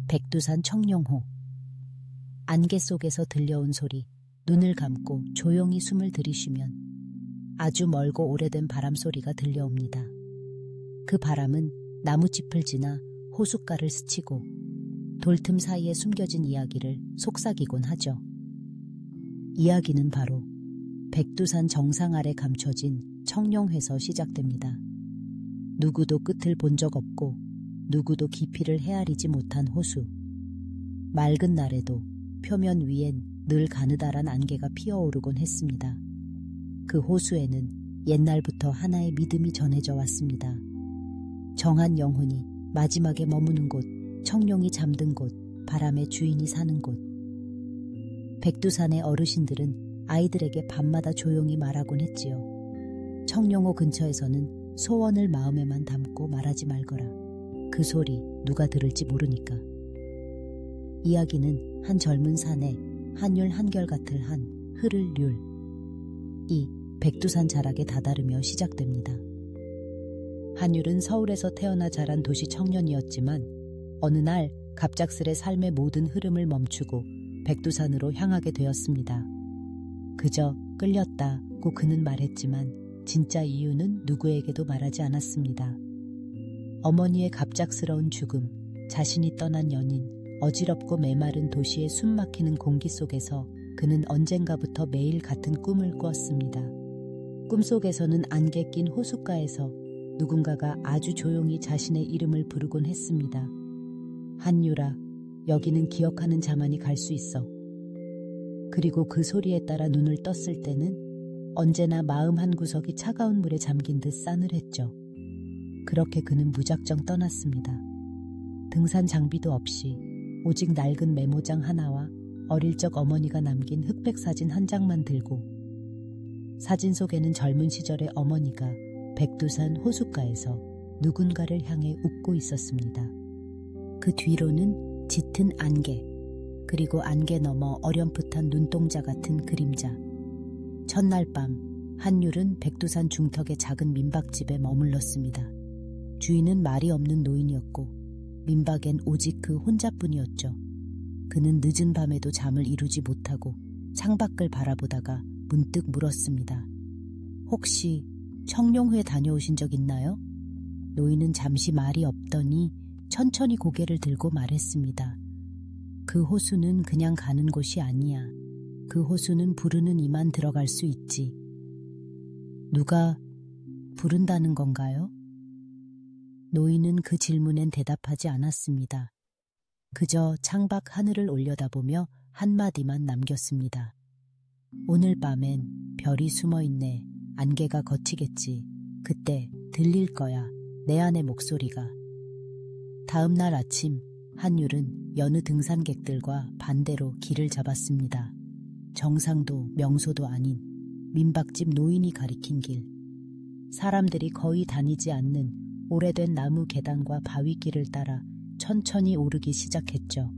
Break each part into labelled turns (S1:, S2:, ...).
S1: 백두산 청룡호. 안개 속에서 들려온 소리, 눈을 감고 조용히 숨을 들이쉬면 아주 멀고 오래된 바람 소리가 들려옵니다. 그 바람은 나뭇잎을 지나 호숫가를 스치고 돌틈 사이에 숨겨진 이야기를 속삭이곤 하죠. 이야기는 바로 백두산 정상 아래 감춰진 청룡회에서 시작됩니다. 누구도 끝을 본 적 없고 누구도 깊이를 헤아리지 못한 호수. 맑은 날에도 표면 위엔 늘 가느다란 안개가 피어오르곤 했습니다. 그 호수에는 옛날부터 하나의 믿음이 전해져 왔습니다. 정한 영혼이 마지막에 머무는 곳, 청룡이 잠든 곳, 바람의 주인이 사는 곳. 백두산의 어르신들은 아이들에게 밤마다 조용히 말하곤 했지요. 청룡호 근처에서는 소원을 마음에만 담고 말하지 말거라. 그 소리 누가 들을지 모르니까. 이야기는 한 젊은 산에 한율 한결같을 한 흐를 률, 이 백두산 자락에 다다르며 시작됩니다. 한율은 서울에서 태어나 자란 도시 청년이었지만 어느 날 갑작스레 삶의 모든 흐름을 멈추고 백두산으로 향하게 되었습니다. 그저 끌렸다고 그는 말했지만 진짜 이유는 누구에게도 말하지 않았습니다. 어머니의 갑작스러운 죽음, 자신이 떠난 연인, 어지럽고 메마른 도시의 숨막히는 공기 속에서 그는 언젠가부터 매일 같은 꿈을 꾸었습니다. 꿈속에서는 안개 낀 호숫가에서 누군가가 아주 조용히 자신의 이름을 부르곤 했습니다. 한유라, 여기는 기억하는 자만이 갈 수 있어. 그리고 그 소리에 따라 눈을 떴을 때는 언제나 마음 한구석이 차가운 물에 잠긴 듯 싸늘했죠. 그렇게 그는 무작정 떠났습니다. 등산 장비도 없이 오직 낡은 메모장 하나와 어릴 적 어머니가 남긴 흑백 사진 한 장만 들고. 사진 속에는 젊은 시절의 어머니가 백두산 호숫가에서 누군가를 향해 웃고 있었습니다. 그 뒤로는 짙은 안개, 그리고 안개 너머 어렴풋한 눈동자 같은 그림자. 첫날 밤 한율은 백두산 중턱의 작은 민박집에 머물렀습니다. 주인은 말이 없는 노인이었고 민박엔 오직 그 혼자뿐이었죠. 그는 늦은 밤에도 잠을 이루지 못하고 창밖을 바라보다가 문득 물었습니다. 혹시 청룡회 다녀오신 적 있나요? 노인은 잠시 말이 없더니 천천히 고개를 들고 말했습니다. 그 호수는 그냥 가는 곳이 아니야. 그 호수는 부르는 이만 들어갈 수 있지. 누가 부른다는 건가요? 노인은 그 질문엔 대답하지 않았습니다. 그저 창밖 하늘을 올려다보며 한마디만 남겼습니다. 오늘 밤엔 별이 숨어있네. 안개가 걷히겠지. 그때 들릴 거야. 내 안의 목소리가. 다음 날 아침 한율은 여느 등산객들과 반대로 길을 잡았습니다. 정상도 명소도 아닌 민박집 노인이 가리킨 길. 사람들이 거의 다니지 않는 오래된 나무 계단과 바위길을 따라 천천히 오르기 시작했죠.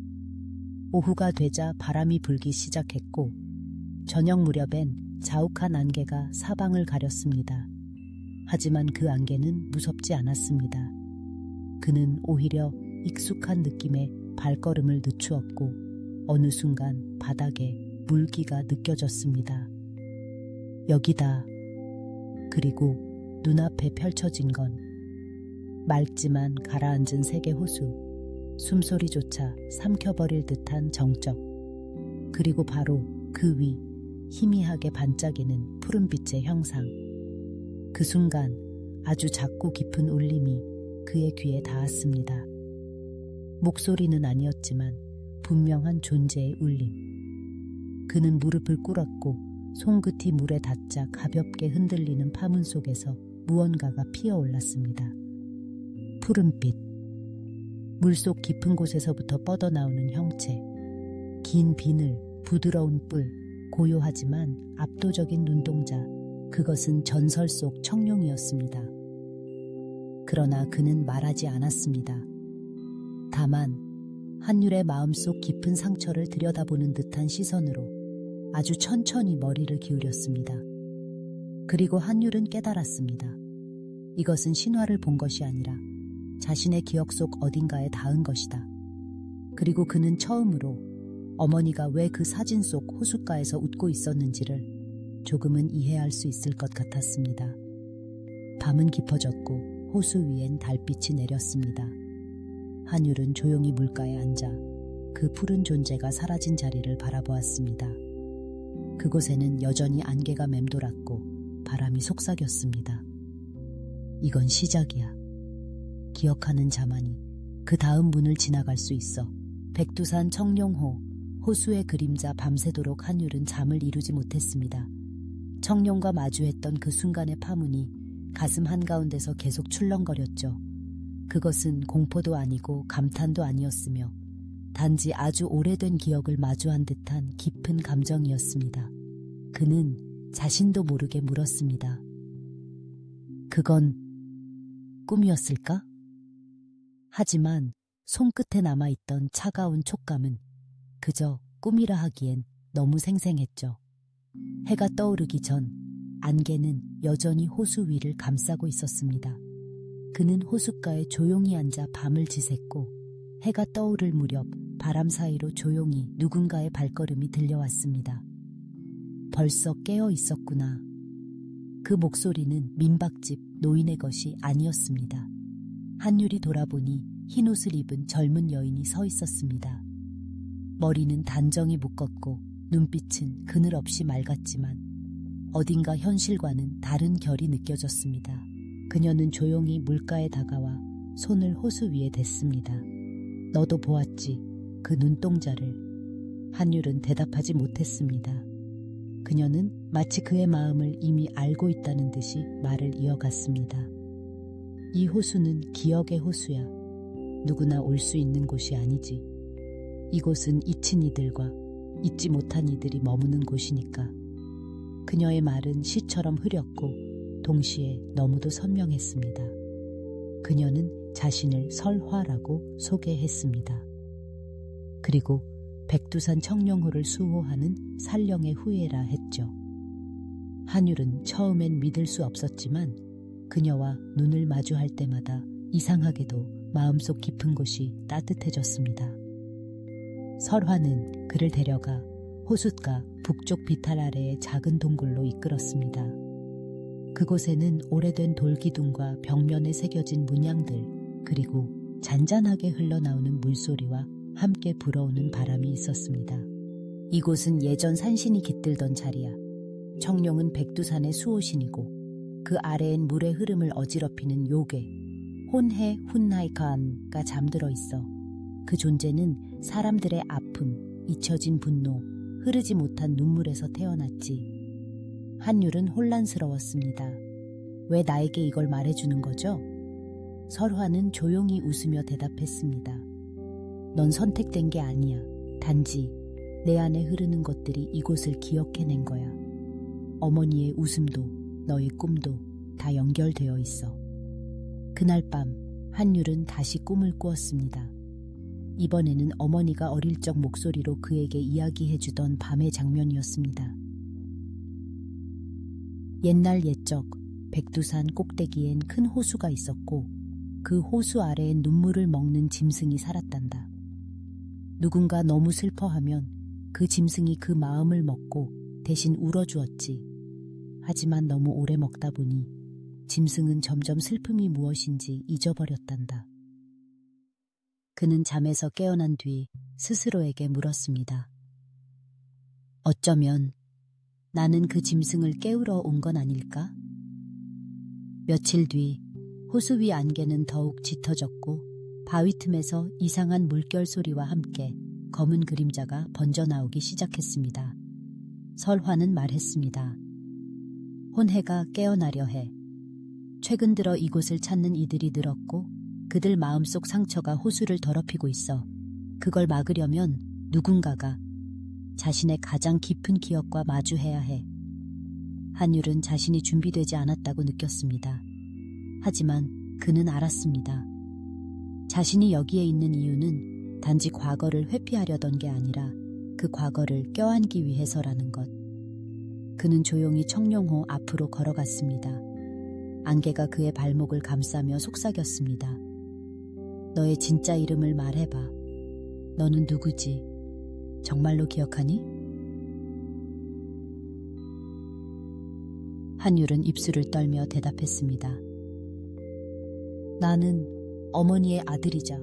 S1: 오후가 되자 바람이 불기 시작했고 저녁 무렵엔 자욱한 안개가 사방을 가렸습니다. 하지만 그 안개는 무섭지 않았습니다. 그는 오히려 익숙한 느낌에 발걸음을 늦추었고 어느 순간 바닥에 물기가 느껴졌습니다. 여기다. 그리고 눈앞에 펼쳐진 건 맑지만 가라앉은 세계 호수, 숨소리조차 삼켜버릴 듯한 정적, 그리고 바로 그 위 희미하게 반짝이는 푸른빛의 형상. 그 순간 아주 작고 깊은 울림이 그의 귀에 닿았습니다. 목소리는 아니었지만 분명한 존재의 울림. 그는 무릎을 꿇었고 손끝이 물에 닿자 가볍게 흔들리는 파문 속에서 무언가가 피어올랐습니다. 푸른빛. 물속 깊은 곳에서부터 뻗어나오는 형체. 긴 비늘, 부드러운 뿔, 고요하지만 압도적인 눈동자. 그것은 전설 속 청룡이었습니다. 그러나 그는 말하지 않았습니다. 다만 한율의 마음속 깊은 상처를 들여다보는 듯한 시선으로 아주 천천히 머리를 기울였습니다. 그리고 한율은 깨달았습니다. 이것은 신화를 본 것이 아니라 자신의 기억 속 어딘가에 닿은 것이다. 그리고 그는 처음으로 어머니가 왜 그 사진 속 호숫가에서 웃고 있었는지를 조금은 이해할 수 있을 것 같았습니다. 밤은 깊어졌고 호수 위엔 달빛이 내렸습니다. 한율은 조용히 물가에 앉아 그 푸른 존재가 사라진 자리를 바라보았습니다. 그곳에는 여전히 안개가 맴돌았고 바람이 속삭였습니다. 이건 시작이야. 기억하는 자만이 그 다음 문을 지나갈 수 있어. 백두산 청룡호, 호수의 그림자 밤새도록 한율은 잠을 이루지 못했습니다. 청룡과 마주했던 그 순간의 파문이 가슴 한가운데서 계속 출렁거렸죠. 그것은 공포도 아니고 감탄도 아니었으며 단지 아주 오래된 기억을 마주한 듯한 깊은 감정이었습니다. 그는 자신도 모르게 물었습니다. 그건 꿈이었을까? 하지만 손끝에 남아있던 차가운 촉감은 그저 꿈이라 하기엔 너무 생생했죠. 해가 떠오르기 전 안개는 여전히 호수 위를 감싸고 있었습니다. 그는 호숫가에 조용히 앉아 밤을 지샜고 해가 떠오를 무렵 바람 사이로 조용히 누군가의 발걸음이 들려왔습니다. 벌써 깨어 있었구나. 그 목소리는 민박집 노인의 것이 아니었습니다. 한율이 돌아보니 흰 옷을 입은 젊은 여인이 서 있었습니다. 머리는 단정히 묶었고 눈빛은 그늘 없이 맑았지만 어딘가 현실과는 다른 결이 느껴졌습니다. 그녀는 조용히 물가에 다가와 손을 호수 위에 댔습니다. 너도 보았지, 그 눈동자를. 한율은 대답하지 못했습니다. 그녀는 마치 그의 마음을 이미 알고 있다는 듯이 말을 이어갔습니다. 이 호수는 기억의 호수야. 누구나 올 수 있는 곳이 아니지. 이곳은 잊힌 이들과 잊지 못한 이들이 머무는 곳이니까. 그녀의 말은 시처럼 흐렸고 동시에 너무도 선명했습니다. 그녀는 자신을 설화라고 소개했습니다. 그리고 백두산 청룡호를 수호하는 산령의 후예라 했죠. 한율은 처음엔 믿을 수 없었지만 그녀와 눈을 마주할 때마다 이상하게도 마음속 깊은 곳이 따뜻해졌습니다. 설화는 그를 데려가 호숫가 북쪽 비탈 아래의 작은 동굴로 이끌었습니다. 그곳에는 오래된 돌기둥과 벽면에 새겨진 문양들, 그리고 잔잔하게 흘러나오는 물소리와 함께 불어오는 바람이 있었습니다. 이곳은 예전 산신이 깃들던 자리야. 청룡은 백두산의 수호신이고 그 아래엔 물의 흐름을 어지럽히는 요괴, 혼해 훈하이칸가 잠들어 있어. 그 존재는 사람들의 아픔, 잊혀진 분노, 흐르지 못한 눈물에서 태어났지. 한율은 혼란스러웠습니다. 왜 나에게 이걸 말해주는 거죠? 설화는 조용히 웃으며 대답했습니다. 넌 선택된 게 아니야. 단지 내 안에 흐르는 것들이 이곳을 기억해낸 거야. 어머니의 웃음도 너의 꿈도 다 연결되어 있어. 그날 밤 한율은 다시 꿈을 꾸었습니다. 이번에는 어머니가 어릴 적 목소리로 그에게 이야기해주던 밤의 장면이었습니다. 옛날 옛적 백두산 꼭대기엔 큰 호수가 있었고 그 호수 아래엔 눈물을 먹는 짐승이 살았단다. 누군가 너무 슬퍼하면 그 짐승이 그 마음을 먹고 대신 울어주었지. 하지만 너무 오래 먹다 보니 짐승은 점점 슬픔이 무엇인지 잊어버렸단다. 그는 잠에서 깨어난 뒤 스스로에게 물었습니다. 어쩌면 나는 그 짐승을 깨우러 온 건 아닐까? 며칠 뒤 호수 위 안개는 더욱 짙어졌고 바위 틈에서 이상한 물결 소리와 함께 검은 그림자가 번져나오기 시작했습니다. 설화는 말했습니다. 혼해가 깨어나려 해. 최근 들어 이곳을 찾는 이들이 늘었고 그들 마음속 상처가 호수를 더럽히고 있어. 그걸 막으려면 누군가가 자신의 가장 깊은 기억과 마주해야 해. 한율은 자신이 준비되지 않았다고 느꼈습니다. 하지만 그는 알았습니다. 자신이 여기에 있는 이유는 단지 과거를 회피하려던 게 아니라 그 과거를 껴안기 위해서라는 것. 그는 조용히 청룡호 앞으로 걸어갔습니다. 안개가 그의 발목을 감싸며 속삭였습니다. 너의 진짜 이름을 말해봐. 너는 누구지? 정말로 기억하니? 한율은 입술을 떨며 대답했습니다. 나는 어머니의 아들이자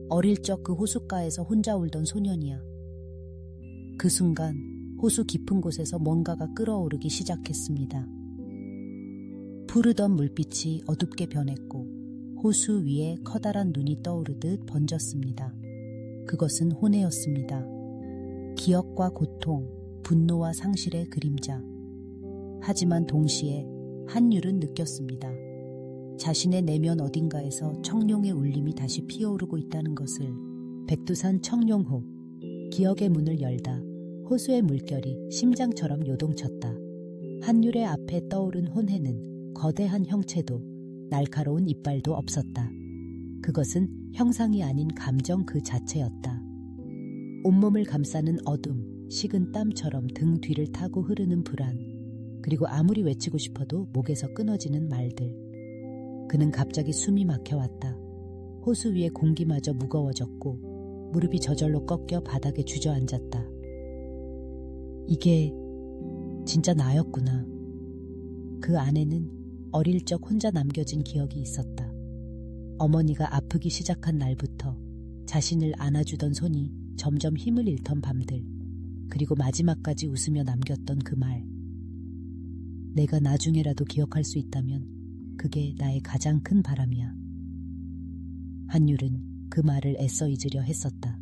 S1: 어릴 적 그 호숫가에서 혼자 울던 소년이야. 그 순간 호수 깊은 곳에서 뭔가가 끓어오르기 시작했습니다. 푸르던 물빛이 어둡게 변했고 호수 위에 커다란 눈이 떠오르듯 번졌습니다. 그것은 혼해였습니다. 기억과 고통, 분노와 상실의 그림자. 하지만 동시에 한율은 느꼈습니다. 자신의 내면 어딘가에서 청룡의 울림이 다시 피어오르고 있다는 것을. 백두산 청룡호. 기억의 문을 열다 호수의 물결이 심장처럼 요동쳤다. 한율의 앞에 떠오른 혼해는 거대한 형체도 날카로운 이빨도 없었다. 그것은 형상이 아닌 감정 그 자체였다. 온몸을 감싸는 어둠, 식은 땀처럼 등 뒤를 타고 흐르는 불안, 그리고 아무리 외치고 싶어도 목에서 끊어지는 말들. 그는 갑자기 숨이 막혀왔다. 호수 위의 공기마저 무거워졌고 무릎이 저절로 꺾여 바닥에 주저앉았다. 이게 진짜 나였구나. 그 안에는 어릴 적 혼자 남겨진 기억이 있었다. 어머니가 아프기 시작한 날부터 자신을 안아주던 손이 점점 힘을 잃던 밤들, 그리고 마지막까지 웃으며 남겼던 그 말. 내가 나중에라도 기억할 수 있다면 그게 나의 가장 큰 바람이야. 한율은 그 말을 애써 잊으려 했었다.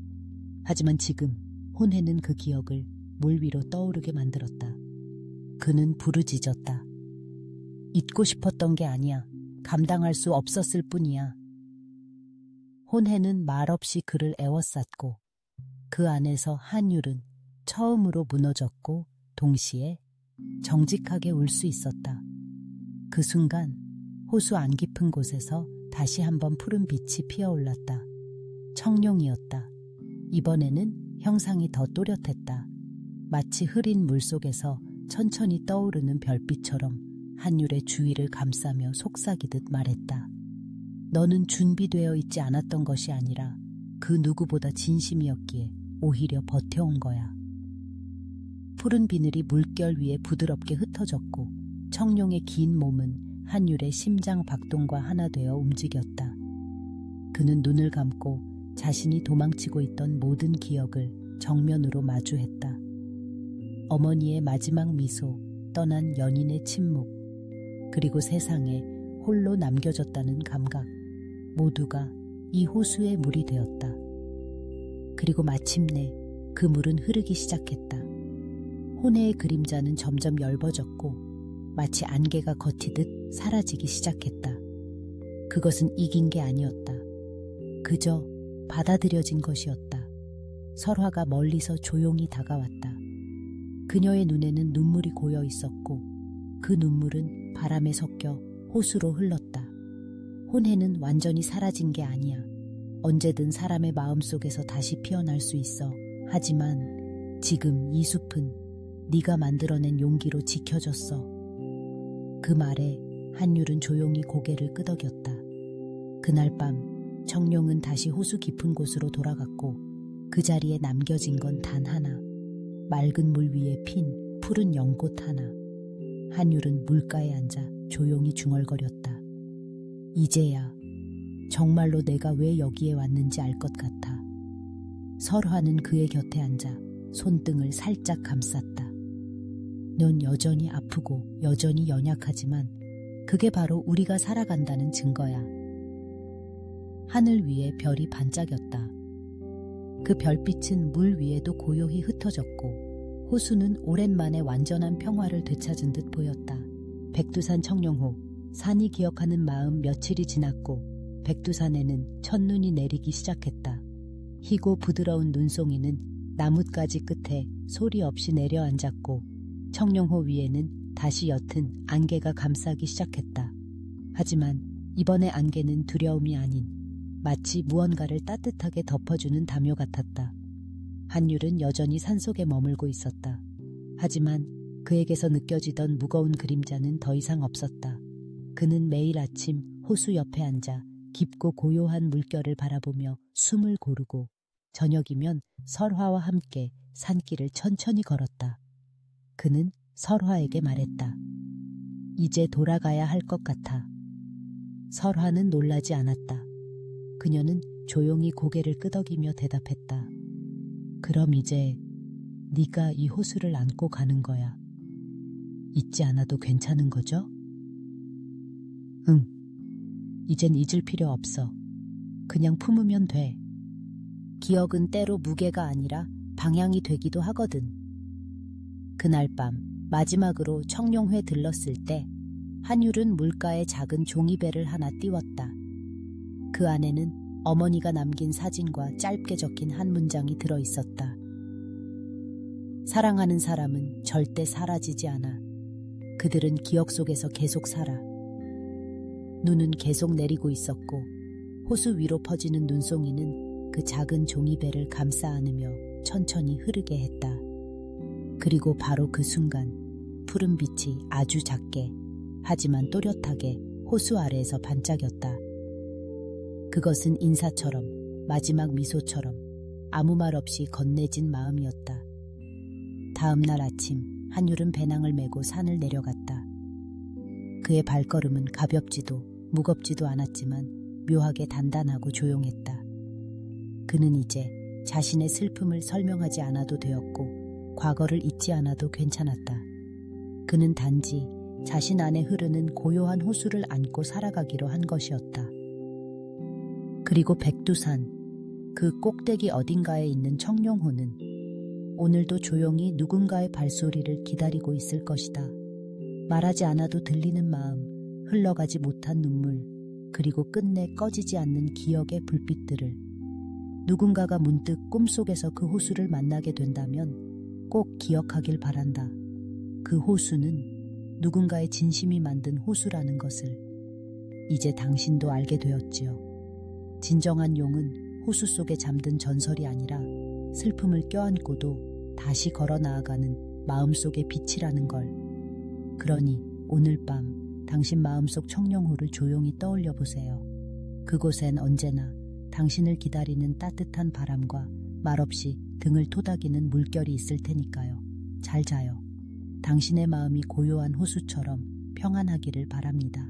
S1: 하지만 지금 혼해는 그 기억을 물 위로 떠오르게 만들었다. 그는 부르짖었다. 잊고 싶었던 게 아니야. 감당할 수 없었을 뿐이야. 혼해는 말없이 그를 애워쌌고 그 안에서 한율은 처음으로 무너졌고 동시에 정직하게 울 수 있었다. 그 순간 호수 안 깊은 곳에서 다시 한번 푸른 빛이 피어올랐다. 청룡이었다. 이번에는 형상이 더 또렷했다. 마치 흐린 물속에서 천천히 떠오르는 별빛처럼 한율의 주위를 감싸며 속삭이듯 말했다. 너는 준비되어 있지 않았던 것이 아니라 그 누구보다 진심이었기에 오히려 버텨온 거야. 푸른 비늘이 물결 위에 부드럽게 흩어졌고 청룡의 긴 몸은 한율의 심장 박동과 하나 되어 움직였다. 그는 눈을 감고 자신이 도망치고 있던 모든 기억을 정면으로 마주했다. 어머니의 마지막 미소, 떠난 연인의 침묵, 그리고 세상에 홀로 남겨졌다는 감각, 모두가 이 호수의 물이 되었다. 그리고 마침내 그 물은 흐르기 시작했다. 혼해의 그림자는 점점 엷어졌고 마치 안개가 걷히듯 사라지기 시작했다. 그것은 이긴 게 아니었다. 그저 받아들여진 것이었다. 설화가 멀리서 조용히 다가왔다. 그녀의 눈에는 눈물이 고여 있었고 그 눈물은 바람에 섞여 호수로 흘렀다. 혼해는 완전히 사라진 게 아니야. 언제든 사람의 마음속에서 다시 피어날 수 있어. 하지만 지금 이 숲은 네가 만들어낸 용기로 지켜졌어. 그 말에 한율은 조용히 고개를 끄덕였다. 그날 밤 청룡은 다시 호수 깊은 곳으로 돌아갔고 그 자리에 남겨진 건 단 하나. 맑은 물 위에 핀 푸른 연꽃 하나. 한율은 물가에 앉아 조용히 중얼거렸다. 이제야 정말로 내가 왜 여기에 왔는지 알 것 같아. 설화는 그의 곁에 앉아 손등을 살짝 감쌌다. 넌 여전히 아프고 여전히 연약하지만 그게 바로 우리가 살아간다는 증거야. 하늘 위에 별이 반짝였다. 그 별빛은 물 위에도 고요히 흩어졌고 호수는 오랜만에 완전한 평화를 되찾은 듯 보였다. 백두산 청룡호. 산이 기억하는 마음. 며칠이 지났고 백두산에는 첫눈이 내리기 시작했다. 희고 부드러운 눈송이는 나뭇가지 끝에 소리 없이 내려앉았고 청룡호 위에는 다시 옅은 안개가 감싸기 시작했다. 하지만 이번의 안개는 두려움이 아닌 마치 무언가를 따뜻하게 덮어주는 담요 같았다. 한율은 여전히 산속에 머물고 있었다. 하지만 그에게서 느껴지던 무거운 그림자는 더 이상 없었다. 그는 매일 아침 호수 옆에 앉아 깊고 고요한 물결을 바라보며 숨을 고르고 저녁이면 설화와 함께 산길을 천천히 걸었다. 그는 설화에게 말했다. 이제 돌아가야 할 것 같아. 설화는 놀라지 않았다. 그녀는 조용히 고개를 끄덕이며 대답했다. 그럼 이제 네가 이 호수를 안고 가는 거야. 잊지 않아도 괜찮은 거죠? 응. 이젠 잊을 필요 없어. 그냥 품으면 돼. 기억은 때로 무게가 아니라 방향이 되기도 하거든. 그날 밤 마지막으로 청룡회 들렀을 때 한율은 물가에 작은 종이배를 하나 띄웠다. 그 안에는 어머니가 남긴 사진과 짧게 적힌 한 문장이 들어있었다. 사랑하는 사람은 절대 사라지지 않아. 그들은 기억 속에서 계속 살아. 눈은 계속 내리고 있었고 호수 위로 퍼지는 눈송이는 그 작은 종이배를 감싸 안으며 천천히 흐르게 했다. 그리고 바로 그 순간 푸른 빛이 아주 작게 하지만 또렷하게 호수 아래에서 반짝였다. 그것은 인사처럼 마지막 미소처럼 아무 말 없이 건네진 마음이었다. 다음 날 아침 한율은 배낭을 메고 산을 내려갔다. 그의 발걸음은 가볍지도 무겁지도 않았지만 묘하게 단단하고 조용했다. 그는 이제 자신의 슬픔을 설명하지 않아도 되었고 과거를 잊지 않아도 괜찮았다. 그는 단지 자신 안에 흐르는 고요한 호수를 안고 살아가기로 한 것이었다. 그리고 백두산, 그 꼭대기 어딘가에 있는 청룡호는 오늘도 조용히 누군가의 발소리를 기다리고 있을 것이다. 말하지 않아도 들리는 마음, 흘러가지 못한 눈물, 그리고 끝내 꺼지지 않는 기억의 불빛들을 누군가가 문득 꿈속에서 그 호수를 만나게 된다면 꼭 기억하길 바란다. 그 호수는 누군가의 진심이 만든 호수라는 것을 이제 당신도 알게 되었지요. 진정한 용은 호수 속에 잠든 전설이 아니라 슬픔을 껴안고도 다시 걸어 나아가는 마음속의 빛이라는 걸. 그러니 오늘 밤 당신 마음속 청룡호를 조용히 떠올려 보세요. 그곳엔 언제나 당신을 기다리는 따뜻한 바람과 말없이 등을 토닥이는 물결이 있을 테니까요. 잘 자요. 당신의 마음이 고요한 호수처럼 평안하기를 바랍니다.